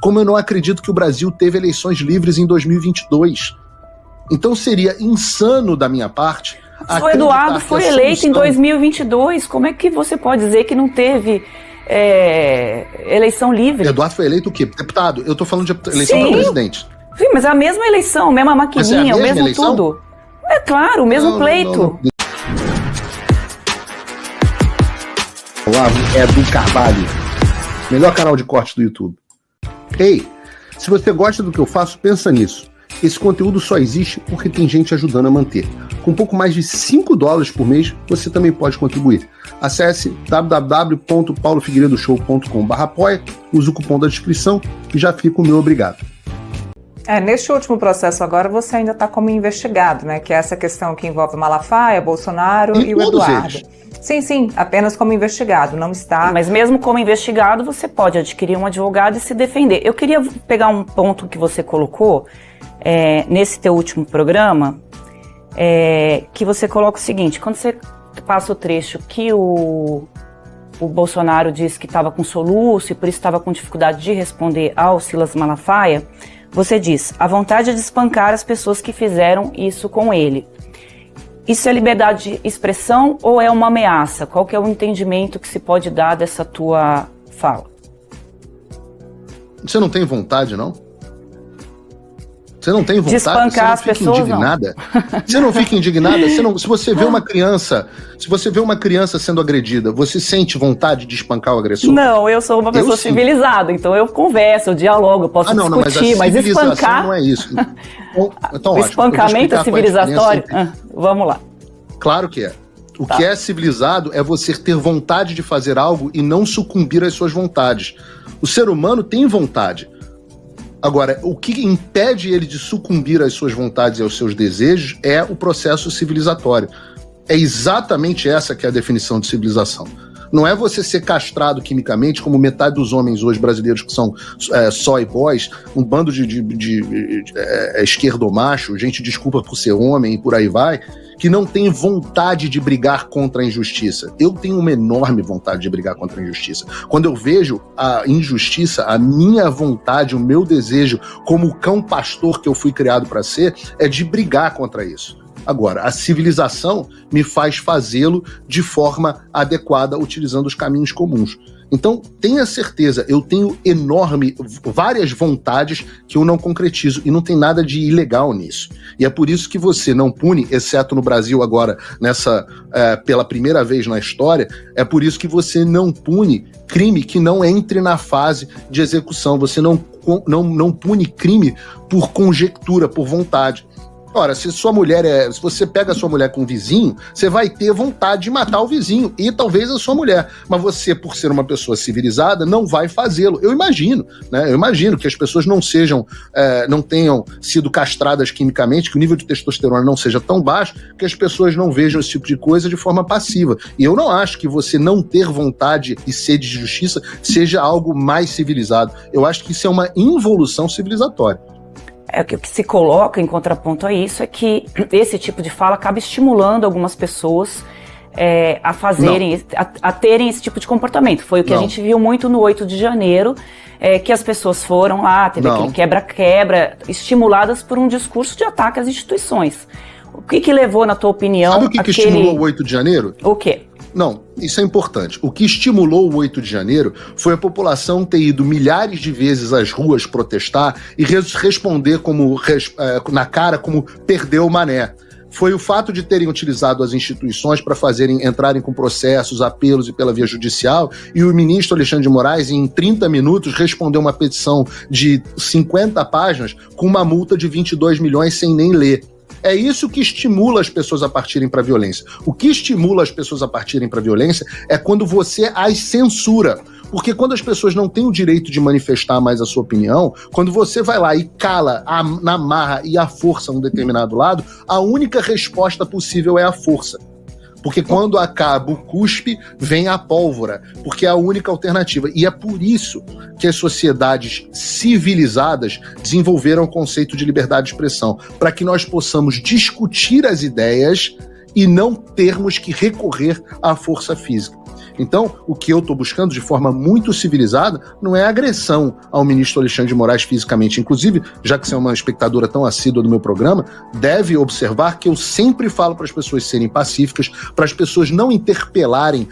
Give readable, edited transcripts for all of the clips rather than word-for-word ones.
como eu não acredito que o Brasil teve eleições livres em 2022. Então seria insano da minha parte. O Eduardo foi eleito em 2022. Como é que você pode dizer que não teve eleição livre? Eduardo foi eleito o quê? Deputado. Eu tô falando de eleição para presidente. Sim, mas é a mesma eleição, mesma maquininha, o mesmo eleição? Tudo. É claro, o mesmo pleito. Olá, é do Carvalho. Melhor canal de corte do YouTube. Ei, se você gosta do que eu faço, pensa nisso. Esse conteúdo só existe porque tem gente ajudando a manter. Com pouco mais de $5 por mês, você também pode contribuir. Acesse www.paulofigueiredoshow.com/apoia, use o cupom da descrição e já fica o meu obrigado. Neste último processo agora você ainda está como investigado, né? Que é essa questão que envolve Malafaia, Bolsonaro e o Eduardo. Eles. Sim, apenas como investigado, não está... Mas mesmo como investigado, você pode adquirir um advogado e se defender. Eu queria pegar um ponto que você colocou nesse teu último programa, que você coloca o seguinte: quando você passa o trecho que o Bolsonaro disse que estava com soluço e por isso estava com dificuldade de responder ao Silas Malafaia, você diz: a vontade de espancar as pessoas que fizeram isso com ele. Isso é liberdade de expressão ou é uma ameaça? Qual que é o entendimento que se pode dar dessa tua fala? Você não tem vontade, não? Você não tem vontade? De espancar as pessoas, indignada? Não. Você não fica indignada? Se você vê uma criança, sendo agredida, você sente vontade de espancar o agressor? Não, eu sou uma pessoa civilizada, então eu converso, eu dialogo, eu posso discutir, mas espancar não é isso. Então, o espancamento é civilizatório? Vamos lá. Claro que é. O que é civilizado é você ter vontade de fazer algo e não sucumbir às suas vontades. O ser humano tem vontade. Agora, o que impede ele de sucumbir às suas vontades e aos seus desejos é o processo civilizatório. É exatamente essa que é a definição de civilização. Não é você ser castrado quimicamente, como metade dos homens hoje brasileiros que são soy boys, um bando de esquerdomacho, gente desculpa por ser homem e por aí vai, que não tem vontade de brigar contra a injustiça. Eu tenho uma enorme vontade de brigar contra a injustiça. Quando eu vejo a injustiça, a minha vontade, o meu desejo, como o cão pastor que eu fui criado para ser, é de brigar contra isso. Agora, a civilização me faz fazê-lo de forma adequada, utilizando os caminhos comuns. Então, tenha certeza, eu tenho várias vontades que eu não concretizo, e não tem nada de ilegal nisso. E é por isso que você não pune, exceto no Brasil agora, pela primeira vez na história, é por isso que você não pune crime que não entre na fase de execução. Você não pune crime por conjectura, por vontade. Ora, se você pega a sua mulher com um vizinho, você vai ter vontade de matar o vizinho e talvez a sua mulher. Mas você, por ser uma pessoa civilizada, não vai fazê-lo. Eu imagino, né? Eu imagino que as pessoas não tenham sido castradas quimicamente, que o nível de testosterona não seja tão baixo, que as pessoas não vejam esse tipo de coisa de forma passiva. E eu não acho que você não ter vontade e sede de justiça seja algo mais civilizado. Eu acho que isso é uma involução civilizatória. O que se coloca em contraponto a isso é que esse tipo de fala acaba estimulando algumas pessoas a terem esse tipo de comportamento. Foi o que a gente viu muito no 8 de janeiro, que as pessoas foram lá, teve aquele quebra-quebra, estimuladas por um discurso de ataque às instituições. O que levou, na tua opinião... Sabe o que estimulou o 8 de janeiro? O quê? Não, isso é importante. O que estimulou o 8 de janeiro foi a população ter ido milhares de vezes às ruas protestar e responder na cara como perdeu o mané. Foi o fato de terem utilizado as instituições para entrarem com processos, apelos e pela via judicial, e o ministro Alexandre de Moraes, em 30 minutos, respondeu uma petição de 50 páginas com uma multa de 22 milhões sem nem ler. É isso que estimula as pessoas a partirem para a violência. O que estimula as pessoas a partirem para a violência é quando você as censura. Porque quando as pessoas não têm o direito de manifestar mais a sua opinião, quando você vai lá e cala na marra e à força um determinado lado, a única resposta possível é a força. Porque quando acaba o cuspe, vem a pólvora, porque é a única alternativa. E é por isso que as sociedades civilizadas desenvolveram o conceito de liberdade de expressão, para que nós possamos discutir as ideias e não termos que recorrer à força física. Então, o que eu estou buscando de forma muito civilizada não é agressão ao ministro Alexandre de Moraes fisicamente. Inclusive, já que você é uma espectadora tão assídua do meu programa, deve observar que eu sempre falo para as pessoas serem pacíficas, para as pessoas não interpelarem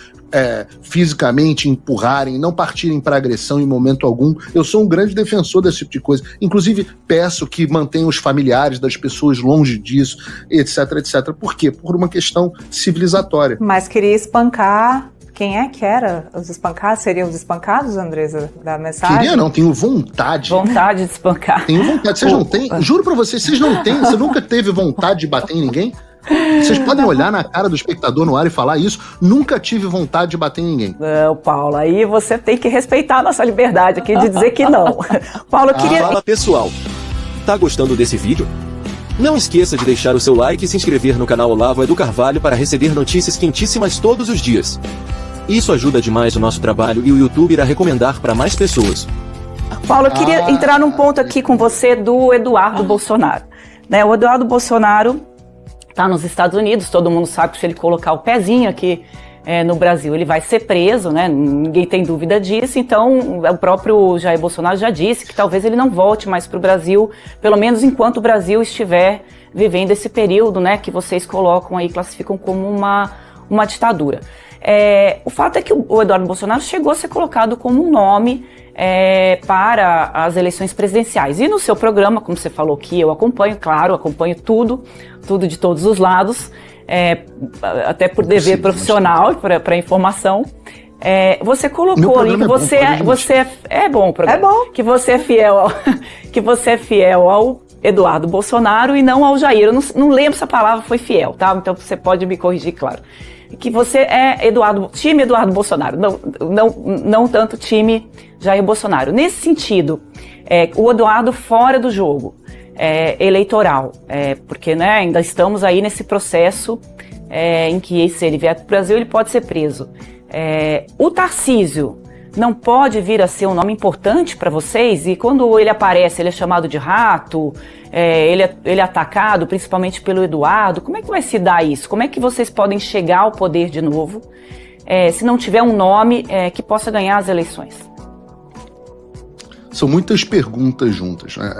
fisicamente, empurrarem, não partirem para agressão em momento algum. Eu sou um grande defensor desse tipo de coisa. Inclusive, peço que mantenham os familiares das pessoas longe disso, etc, etc. Por quê? Por uma questão civilizatória. Mas queria espancar... Quem é que era? Os espancados? Seriam os espancados, Andressa, da mensagem? Queria não, tenho vontade. Vontade de espancar. Tenho vontade. Vocês não têm? Juro pra vocês, vocês não têm? Você nunca teve vontade de bater em ninguém? Vocês podem olhar na cara do espectador no ar e falar isso. Nunca tive vontade de bater em ninguém. Não, Paulo, aí você tem que respeitar a nossa liberdade aqui de dizer que não. Paulo, eu queria... Fala, pessoal. Tá gostando desse vídeo? Não esqueça de deixar o seu like e se inscrever no canal Olavo Edu Carvalho para receber notícias quentíssimas todos os dias. Isso ajuda demais o nosso trabalho e o YouTube irá recomendar para mais pessoas. Paulo, eu queria entrar num ponto aqui com você do Eduardo Bolsonaro. Né, o Eduardo Bolsonaro está nos Estados Unidos, todo mundo sabe que se ele colocar o pezinho aqui no Brasil, ele vai ser preso, né? Ninguém tem dúvida disso. Então, o próprio Jair Bolsonaro já disse que talvez ele não volte mais para o Brasil, pelo menos enquanto o Brasil estiver vivendo esse período, né, que vocês colocam aí, classificam como uma ditadura. O fato é que o Eduardo Bolsonaro chegou a ser colocado como um nome para as eleições presidenciais. E no seu programa, como você falou que eu acompanho, claro, acompanho tudo de todos os lados, até por dever profissional, para informação. Você colocou ali que você é bom o programa. É bom. Que você é fiel ao Eduardo Bolsonaro e não ao Jair. Eu não lembro se a palavra foi fiel, tá? Então você pode me corrigir, claro. Que você é time Eduardo Bolsonaro, não tanto time Jair Bolsonaro. Nesse sentido, o Eduardo fora do jogo eleitoral, porque, né, ainda estamos aí nesse processo em que, se ele vier para o Brasil, ele pode ser preso. O Tarcísio não pode vir a ser um nome importante para vocês? E quando ele aparece, ele é chamado de rato, ele é atacado principalmente pelo Eduardo. Como é que vai se dar isso? Como é que vocês podem chegar ao poder de novo se não tiver um nome que possa ganhar as eleições? São muitas perguntas juntas, né?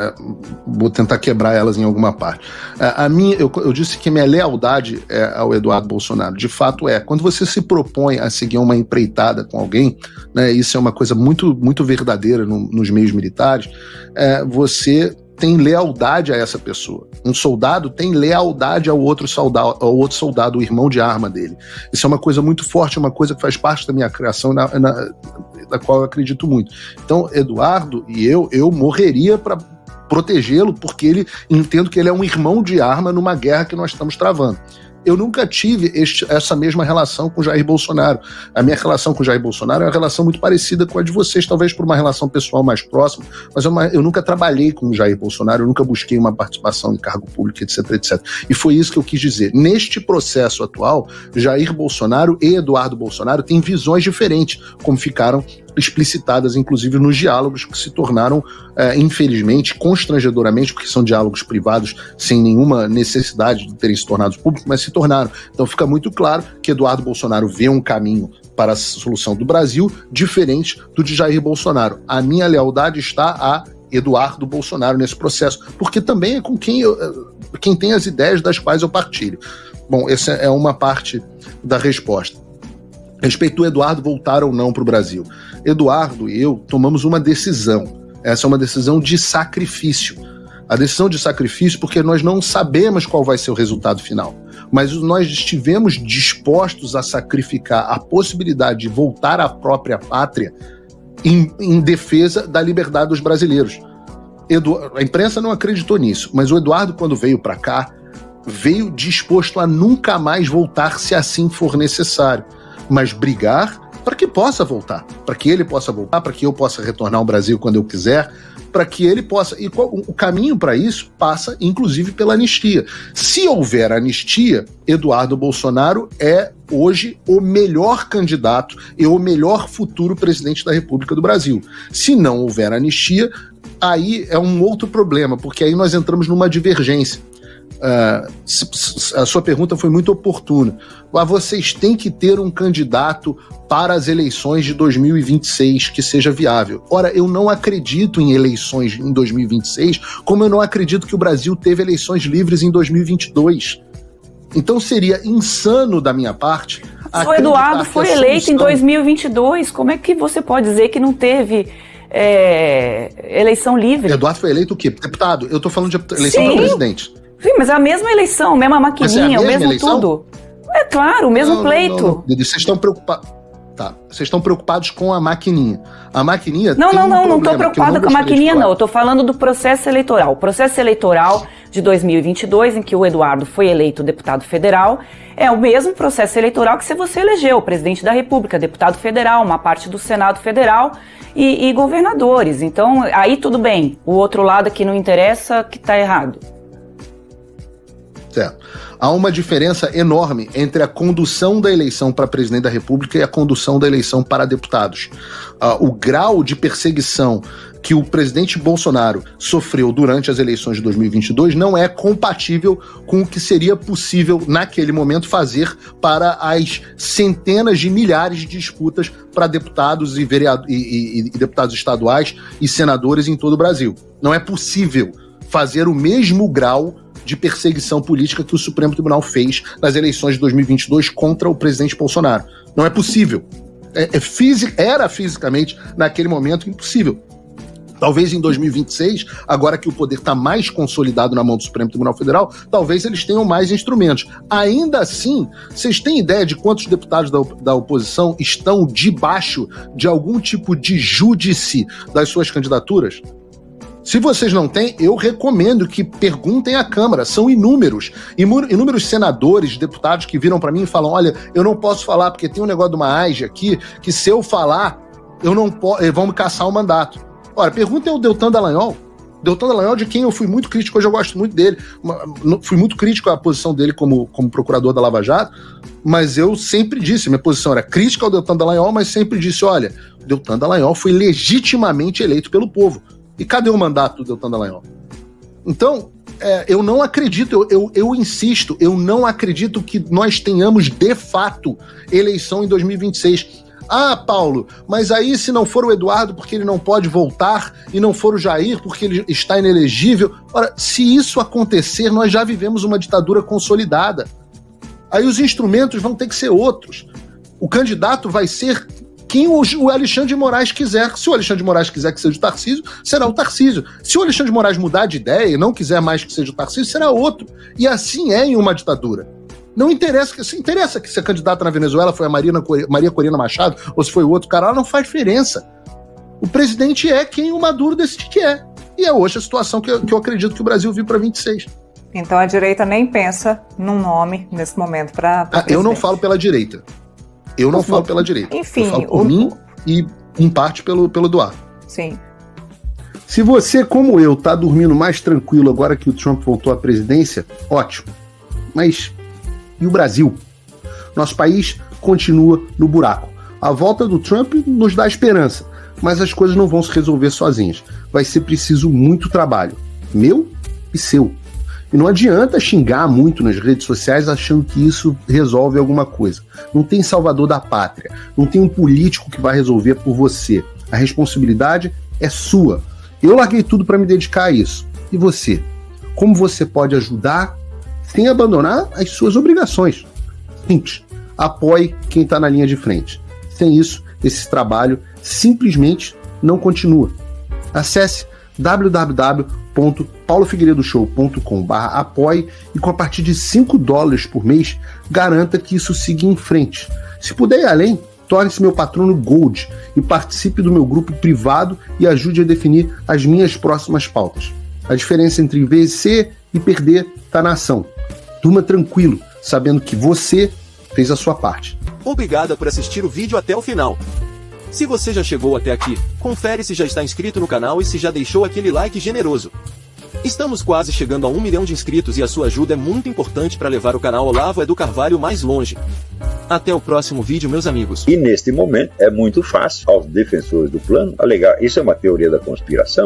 Vou tentar quebrar elas em alguma parte. Eu disse que minha lealdade ao Eduardo Bolsonaro, de fato quando você se propõe a seguir uma empreitada com alguém, né, isso é uma coisa muito, muito verdadeira nos meios militares, você tem lealdade a essa pessoa. Um soldado tem lealdade ao outro soldado, o irmão de arma dele. Isso é uma coisa muito forte, uma coisa que faz parte da minha criação, da qual eu acredito muito. Então, Eduardo e eu morreria para protegê-lo, porque entendo que ele é um irmão de arma numa guerra que nós estamos travando. Eu nunca tive essa mesma relação com Jair Bolsonaro. A minha relação com Jair Bolsonaro é uma relação muito parecida com a de vocês, talvez por uma relação pessoal mais próxima, mas eu nunca trabalhei com Jair Bolsonaro, eu nunca busquei uma participação em cargo público, etc, etc. E foi isso que eu quis dizer. Neste processo atual, Jair Bolsonaro e Eduardo Bolsonaro têm visões diferentes, como ficaram explicitadas, inclusive, nos diálogos que se tornaram, infelizmente, constrangedoramente, porque são diálogos privados sem nenhuma necessidade de terem se tornado públicos, mas se tornaram. Então fica muito claro que Eduardo Bolsonaro vê um caminho para a solução do Brasil diferente do de Jair Bolsonaro. A minha lealdade está a Eduardo Bolsonaro nesse processo, porque também é com quem tem as ideias das quais eu partilho. Bom, essa é uma parte da resposta. Respeito ao Eduardo voltar ou não para o Brasil. Eduardo e eu tomamos uma decisão. Essa é uma decisão de sacrifício. A decisão de sacrifício porque nós não sabemos qual vai ser o resultado final. Mas nós estivemos dispostos a sacrificar a possibilidade de voltar à própria pátria em defesa da liberdade dos brasileiros. A imprensa não acreditou nisso, mas o Eduardo, quando veio para cá, veio disposto a nunca mais voltar se assim for necessário. Mas brigar para que possa voltar, para que ele possa voltar, para que eu possa retornar ao Brasil quando eu quiser, para que ele possa... E o caminho para isso passa, inclusive, pela anistia. Se houver anistia, Eduardo Bolsonaro é, hoje, o melhor candidato e o melhor futuro presidente da República do Brasil. Se não houver anistia, aí é um outro problema, porque aí nós entramos numa divergência. a sua pergunta foi muito oportuna. Vocês têm que ter um candidato para as eleições de 2026 que seja viável. Ora, eu não acredito em eleições em 2026, como eu não acredito que o Brasil teve eleições livres em 2022. Então seria insano da minha parte... O Eduardo foi eleito em 2022, como é que você pode dizer que não teve eleição livre? Eduardo foi eleito o quê? Deputado? Eu tô falando de eleição para presidente. Sim, mas é a mesma eleição, a mesma maquininha, o mesmo eleição? Tudo. É claro, o mesmo pleito. Não. Vocês estão preocupados... Tá, vocês estão preocupados com a maquininha. A maquininha não estou preocupado com a maquininha, não. Eu estou falando do processo eleitoral. O processo eleitoral de 2022, em que o Eduardo foi eleito deputado federal, é o mesmo processo eleitoral que você elegeu, presidente da República, deputado federal, uma parte do Senado Federal e governadores. Então, aí tudo bem. O outro lado que não interessa, que está errado. Certo. Há uma diferença enorme entre a condução da eleição para presidente da República e a condução da eleição para deputados. O grau de perseguição que o presidente Bolsonaro sofreu durante as eleições de 2022 não é compatível com o que seria possível, naquele momento, fazer para as centenas de milhares de disputas para deputados e deputados estaduais e senadores em todo o Brasil. Não é possível fazer o mesmo grau de perseguição política que o Supremo Tribunal fez nas eleições de 2022 contra o presidente Bolsonaro. Não é possível. Era fisicamente, naquele momento, impossível. Talvez em 2026, agora que o poder está mais consolidado na mão do Supremo Tribunal Federal, talvez eles tenham mais instrumentos. Ainda assim, vocês têm ideia de quantos deputados da oposição estão debaixo de algum tipo de júdice das suas candidaturas? Se vocês não têm, eu recomendo que perguntem à Câmara. São inúmeros. Inúmeros senadores, deputados que viram para mim e falam: olha, eu não posso falar porque tem um negócio de uma AIGE aqui, que se eu falar, eu não posso, vão me caçar o mandato. Ora, perguntem ao Deltan Dallagnol. Deltan Dallagnol, de quem eu fui muito crítico, hoje eu gosto muito dele. Fui muito crítico à posição dele como procurador da Lava Jato, mas eu sempre disse, minha posição era crítica ao Deltan Dallagnol, mas sempre disse: olha, o Deltan Dallagnol foi legitimamente eleito pelo povo. E cadê o mandato do Deltan Dallagnol? Então, eu não acredito, eu insisto, eu não acredito que nós tenhamos, de fato, eleição em 2026. Ah, Paulo, mas aí se não for o Eduardo porque ele não pode voltar, e não for o Jair porque ele está inelegível... Ora, se isso acontecer, nós já vivemos uma ditadura consolidada. Aí os instrumentos vão ter que ser outros. O candidato vai ser quem o Alexandre de Moraes quiser. Se o Alexandre de Moraes quiser que seja o Tarcísio, será o Tarcísio. Se o Alexandre de Moraes mudar de ideia e não quiser mais que seja o Tarcísio, será outro. E assim é em uma ditadura. Não interessa, se interessa que se a candidata na Venezuela foi a Maria Corina Machado ou se foi o outro cara, ela não faz diferença. O presidente é quem o Maduro decide que é. E é hoje a situação que eu acredito que o Brasil vive para 26. Então a direita nem pensa num nome nesse momento para eu não falo pela direita. Eu não falo pela direita. Enfim, eu falo por mim e, em parte, pelo Eduardo. Sim. Se você, como eu, tá dormindo mais tranquilo agora que o Trump voltou à presidência, ótimo. Mas e o Brasil? Nosso país continua no buraco. A volta do Trump nos dá esperança, mas as coisas não vão se resolver sozinhas. Vai ser preciso muito trabalho, meu e seu. E não adianta xingar muito nas redes sociais achando que isso resolve alguma coisa. Não tem salvador da pátria. Não tem um político que vai resolver por você. A responsabilidade é sua. Eu larguei tudo para me dedicar a isso. E você? Como você pode ajudar sem abandonar as suas obrigações? Simples. Apoie quem está na linha de frente. Sem isso, esse trabalho simplesmente não continua. Acesse www.paulofigueiredoshow.com/apoie e com a partir de $5 por mês, garanta que isso siga em frente. Se puder ir além, torne-se meu patrono Gold e participe do meu grupo privado e ajude a definir as minhas próximas pautas. A diferença entre vencer e perder está na ação. Durma tranquilo, sabendo que você fez a sua parte. Obrigada por assistir o vídeo até o final. Se você já chegou até aqui, confere se já está inscrito no canal e se já deixou aquele like generoso. Estamos quase chegando a 1 milhão de inscritos e a sua ajuda é muito importante para levar o canal Olavo do Carvalho mais longe. Até o próximo vídeo, meus amigos. E neste momento é muito fácil aos defensores do plano alegar isso é uma teoria da conspiração.